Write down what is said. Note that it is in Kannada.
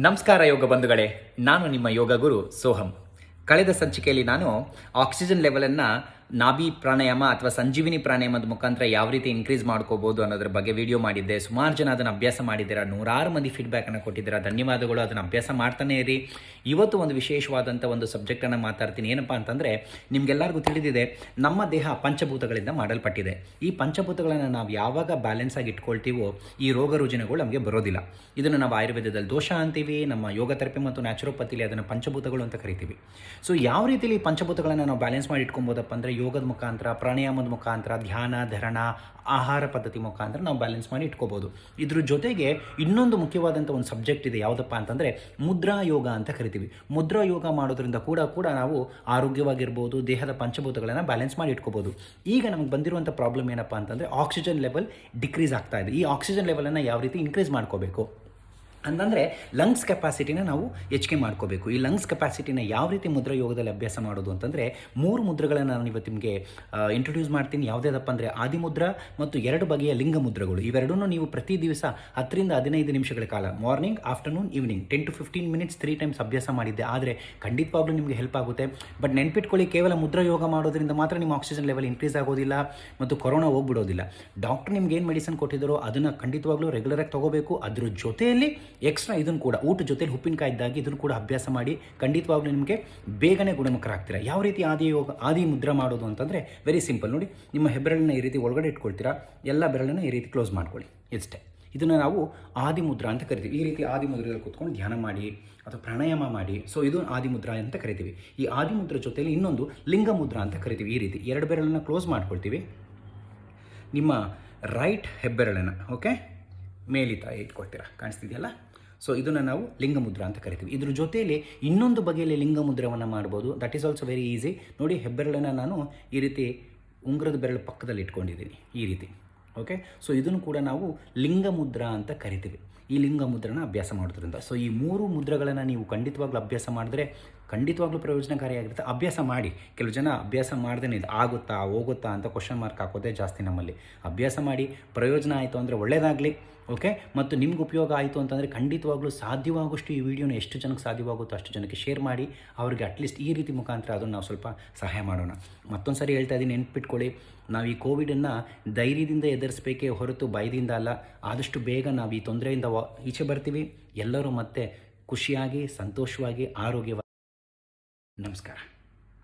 ನಮಸ್ಕಾರ ಯೋಗ ಬಂಧುಗಳೇ, ನಾನು ನಿಮ್ಮ ಯೋಗ ಗುರು ಸೋಹಂ. ಕಳೆದ ಸಂಚಿಕೆಯಲ್ಲಿ ನಾನು ಆಕ್ಸಿಜನ್ ಲೆವೆಲನ್ನು ನಾಭಿ ಪ್ರಾಣಾಯಾಮ ಅಥವಾ ಸಂಜೀವಿನಿ ಪ್ರಾಣಾಯಾಮದ ಮುಖಾಂತರ ಯಾವ ರೀತಿ ಇನ್ಕ್ರೀಸ್ ಮಾಡ್ಕೋಬೋದು ಅನ್ನೋದ್ರ ಬಗ್ಗೆ ವಿಡಿಯೋ ಮಾಡಿದ್ದೆ. ಸುಮಾರು ಜನ ಅದನ್ನು ಅಭ್ಯಾಸ ಮಾಡಿದ್ದೀರಾ, ನೂರಾರು ಮಂದಿ ಫೀಡ್ಬ್ಯಾಕನ್ನು ಕೊಟ್ಟಿದ್ದೀರಾ. ಧನ್ಯವಾದಗಳು. ಅದನ್ನು ಅಭ್ಯಾಸ ಮಾಡ್ತಾನೆ ಇರಿ. ಇವತ್ತು ಒಂದು ವಿಶೇಷವಾದಂಥ ಒಂದು ಸಬ್ಜೆಕ್ಟನ್ನು ಮಾತಾಡ್ತೀನಿ. ಏನಪ್ಪ ಅಂತಂದರೆ, ನಿಮಗೆಲ್ಲರಿಗೂ ತಿಳಿದಿದೆ, ನಮ್ಮ ದೇಹ ಪಂಚಭೂತಗಳಿಂದ ಮಾಡಲ್ಪಟ್ಟಿದೆ. ಈ ಪಂಚಭೂತಗಳನ್ನು ನಾವು ಯಾವಾಗ ಬ್ಯಾಲೆನ್ಸ್ ಆಗಿ ಇಟ್ಕೊಳ್ತೀವೋ ಈ ರೋಗ ರುಜಿನಗಳು ನಮಗೆ ಬರೋದಿಲ್ಲ. ಇದನ್ನು ನಾವು ಆಯುರ್ವೇದದಲ್ಲಿ ದೋಷ ಅಂತೀವಿ, ನಮ್ಮ ಯೋಗ ಥೆರಪಿ ಮತ್ತು ನ್ಯಾಚುರೋಪತಿಲಿ ಅದನ್ನು ಪಂಚಭೂತಗಳು ಅಂತ ಕರಿತೀವಿ. ಸೊ ಯಾವ ರೀತಿಯಲ್ಲಿ ಪಂಚಭೂತಗಳನ್ನು ನಾವು ಬ್ಯಾಲೆನ್ಸ್ ಮಾಡಿ ಇಟ್ಕೊಬೋದಪ್ಪ ಅಂದರೆ, ಯೋಗದ ಮುಖಾಂತರ, ಪ್ರಾಣಾಯಾಮದ ಮುಖಾಂತರ, ಧ್ಯಾನ, ಧರಣ, ಆಹಾರ ಪದ್ಧತಿ ಮುಖಾಂತರ ನಾವು ಬ್ಯಾಲೆನ್ಸ್ ಮಾಡಿ ಇಟ್ಕೋಬೋದು. ಇದ್ರ ಜೊತೆಗೆ ಇನ್ನೊಂದು ಮುಖ್ಯವಾದಂಥ ಒಂದು ಸಬ್ಜೆಕ್ಟ್ ಇದೆ. ಯಾವುದಪ್ಪ ಅಂತಂದರೆ ಮುದ್ರಾ ಯೋಗ ಅಂತ ಕರಿತೀವಿ. ಮುದ್ರಾ ಯೋಗ ಮಾಡೋದ್ರಿಂದ ಕೂಡ ನಾವು ಆರೋಗ್ಯವಾಗಿರ್ಬೋದು, ದೇಹದ ಪಂಚಭೂತಗಳನ್ನು ಬ್ಯಾಲೆನ್ಸ್ ಮಾಡಿ ಇಟ್ಕೋಬೋದು. ಈಗ ನಮಗೆ ಬಂದಿರುವಂಥ ಪ್ರಾಬ್ಲಮ್ ಏನಪ್ಪ ಅಂತಂದರೆ, ಆಕ್ಸಿಜನ್ ಲೆವೆಲ್ ಡಿಕ್ರೀಸ್ ಆಗ್ತಾ ಇದೆ. ಈ ಆಕ್ಸಿಜನ್ ಲೆವೆಲನ್ನು ಯಾವ ರೀತಿ ಇನ್ಕ್ರೀಸ್ ಮಾಡ್ಕೋಬೇಕು ಅಂತಂದರೆ, ಲಂಗ್ಸ್ ಕೆಪಾಸಿಟಿನ ನಾವು ಹೆಚ್ಚಿಗೆ ಮಾಡ್ಕೋಬೇಕು. ಈ ಲಂಗ್ಸ್ ಕೆಪಾಸಿಟಿನ ಯಾವ ರೀತಿ ಮುದ್ರಾ ಯೋಗದಲ್ಲಿ ಅಭ್ಯಾಸ ಮಾಡೋದು ಅಂತಂದರೆ, 3 ಮುದ್ರೆಗಳನ್ನು ನಾನು ಇವತ್ತು ನಿಮಗೆ ಇಂಟ್ರೊಡ್ಯೂಸ್ ಮಾಡ್ತೀನಿ. ಯಾವುದ್ಯಾವುದಪ್ಪ ಅಂದರೆ, ಆದಿಮುದ್ರಾ ಮತ್ತು 2 ಬಗೆಯ ಲಿಂಗ ಮುದ್ರೆಗಳು. ಇವೆರಡನ್ನೂ ನೀವು ಪ್ರತಿ ದಿವಸ 10 ರಿಂದ 15 ನಿಮಿಷಗಳ ಕಾಲ, morning, afternoon, evening 10 to 15 minutes 3 times ಅಭ್ಯಾಸ ಮಾಡಿದ್ದೆ. ಆದರೆ ಖಂಡಿತವಾಗ್ಲೂ ನಿಮಗೆ ಹೆಲ್ಪ್ ಆಗುತ್ತೆ. ಬಟ್ ನೆನ್ಪಿಟ್ಕೊಳ್ಳಿ, ಕೇವಲ ಮುದ್ರಾ ಯೋಗ ಮಾಡೋದ್ರಿಂದ ಮಾತ್ರ ನಿಮ್ಮ ಆಕ್ಸಿಜನ್ ಲೆವೆಲ್ ಇನ್ಕ್ರೀಸ್ ಆಗೋದಿಲ್ಲ ಮತ್ತು ಕೊರೋನಾ ಹೋಗ್ಬಿಡೋದಿಲ್ಲ. ಡಾಕ್ಟರ್ ನಿಮ್ಗೆ ಏನು ಮೆಡಿಸಿನ್ ಕೊಟ್ಟಿದ್ದಾರೋ ಅದನ್ನು ಖಂಡಿತವಾಗ್ಲೂ ರೆಗ್ಯುಲರಾಗಿ ತೊಗೋಬೇಕು. ಅದ್ರ ಜೊತೆಯಲ್ಲಿ ಎಕ್ಸ್ಟ್ರಾ ಇದನ್ನು ಕೂಡ, ಊಟ ಜೊತೆಲಿ ಉಪ್ಪಿನಕಾಯಿ ಇದ್ದಾಗಿ ಇದನ್ನು ಕೂಡ ಅಭ್ಯಾಸ ಮಾಡಿ. ಖಂಡಿತವಾಗ್ಲೂ ನಿಮಗೆ ಬೇಗನೆ ಗುಣಮುಖರಾಗ್ತೀರಾ. ಯಾವ ರೀತಿ ಆದಿ ಮುದ್ರಾ ಮಾಡೋದು ಅಂತಂದರೆ, ವೆರಿ ಸಿಂಪಲ್. ನೋಡಿ, ನಿಮ್ಮ ಹೆಬ್ಬೆರಳನ್ನ ಈ ರೀತಿ ಒಳಗಡೆ ಇಟ್ಕೊಳ್ತೀರಾ, ಎಲ್ಲ ಬೆರಳನ್ನು ಈ ರೀತಿ ಕ್ಲೋಸ್ ಮಾಡ್ಕೊಳ್ಳಿ. ಇಷ್ಟೇ. ಇದನ್ನು ನಾವು ಆದಿಮುದ್ರಾ ಅಂತ ಕರಿತೀವಿ. ಈ ರೀತಿ ಆದಿಮುದ್ರೆಯಲ್ಲಿ ಕೂತ್ಕೊಂಡು ಧ್ಯಾನ ಮಾಡಿ ಅಥವಾ ಪ್ರಾಣಾಯಾಮ ಮಾಡಿ. ಸೊ ಇದು ಆದಿಮುದ್ರಾ ಅಂತ ಕರಿತೀವಿ. ಈ ಆದಿಮುದ್ರಾ ಜೊತೆಯಲ್ಲಿ ಇನ್ನೊಂದು ಲಿಂಗ ಮುದ್ರಾ ಅಂತ ಕರಿತೀವಿ. ಈ ರೀತಿ 2 ಬೆರಳನ್ನು ಕ್ಲೋಸ್ ಮಾಡ್ಕೊಳ್ತೀವಿ. ನಿಮ್ಮ ರೈಟ್ ಹೆಬ್ಬೆರಳನ್ನು ಮೇಲಿತ ಇಟ್ಕೊಳ್ತೀರಾ, ಕಾಣಿಸ್ತಿದೆಯಲ್ಲ. ಸೊ ಇದನ್ನು ನಾವು ಲಿಂಗ ಮುದ್ರಾ ಅಂತ ಕರಿತೀವಿ. ಇದ್ರ ಜೊತೆಯಲ್ಲಿ ಇನ್ನೊಂದು ಬಗೆಯಲ್ಲಿ ಲಿಂಗ ಮುದ್ರವನ್ನು ಮಾಡ್ಬೋದು. That is also very easy. ನೋಡಿ, ಹೆಬ್ಬೆರಳನ್ನು ನಾನು ಈ ರೀತಿ ಉಂಗುರದ ಬೆರಳು ಪಕ್ಕದಲ್ಲಿ ಇಟ್ಕೊಂಡಿದ್ದೀನಿ, ಈ ರೀತಿ. ಸೊ ಇದನ್ನು ಕೂಡ ನಾವು ಲಿಂಗ ಮುದ್ರಾ ಅಂತ ಕರಿತೀವಿ. ಈ ಲಿಂಗ ಮುದ್ರನ ಅಭ್ಯಾಸ ಮಾಡೋದ್ರಿಂದ, ಸೊ ಈ 3 ಮುದ್ರೆಗಳನ್ನು ನೀವು ಖಂಡಿತವಾಗ್ಲೂ ಅಭ್ಯಾಸ ಮಾಡಿದ್ರೆ ಖಂಡಿತವಾಗ್ಲೂ ಪ್ರಯೋಜನಕಾರಿಯಾಗಿರುತ್ತೆ. ಅಭ್ಯಾಸ ಮಾಡಿ. ಕೆಲವು ಜನ ಅಭ್ಯಾಸ ಮಾಡ್ದೇ ಇದು ಆಗುತ್ತಾ ಹೋಗುತ್ತಾ ಅಂತ ಕ್ವಶನ್ ಮಾರ್ಕ್ ಹಾಕೋದೇ ಜಾಸ್ತಿ ನಮ್ಮಲ್ಲಿ. ಅಭ್ಯಾಸ ಮಾಡಿ, ಪ್ರಯೋಜನ ಆಯಿತು ಅಂದರೆ ಒಳ್ಳೆಯದಾಗಲಿ. ಮತ್ತು ನಿಮ್ಗೆ ಉಪಯೋಗ ಆಯಿತು ಅಂತಂದರೆ ಖಂಡಿತವಾಗ್ಲೂ ಸಾಧ್ಯವಾಗುವಷ್ಟು ಈ ವಿಡಿಯೋನ ಎಷ್ಟು ಜನಕ್ಕೆ ಸಾಧ್ಯವಾಗುತ್ತೋ ಅಷ್ಟು ಜನಕ್ಕೆ ಶೇರ್ ಮಾಡಿ. ಅವ್ರಿಗೆ ಅಟ್ಲೀಸ್ಟ್ ಈ ರೀತಿ ಮುಖಾಂತರ ಅದನ್ನು ನಾವು ಸ್ವಲ್ಪ ಸಹಾಯ ಮಾಡೋಣ. ಮತ್ತೊಂದು ಸಾರಿ ಹೇಳ್ತಾ ಇದ್ದೀನಿ, ನೆನ್ಪಿಟ್ಕೊಳ್ಳಿ, ನಾವು ಈ ಕೋವಿಡನ್ನು ಧೈರ್ಯದಿಂದ ಎದುರಿಸಬೇಕೇ ಹೊರತು ಭಯದಿಂದ ಅಲ್ಲ. ಆದಷ್ಟು ಬೇಗ ನಾವು ಈ ತೊಂದರೆಯಿಂದ ಈಚೆ ಬರ್ತೀವಿ. ಎಲ್ಲರೂ ಮತ್ತೆ ಖುಷಿಯಾಗಿ, ಸಂತೋಷವಾಗಿ, ಆರೋಗ್ಯವಾಗಿ. ನಮಸ್ಕಾರ.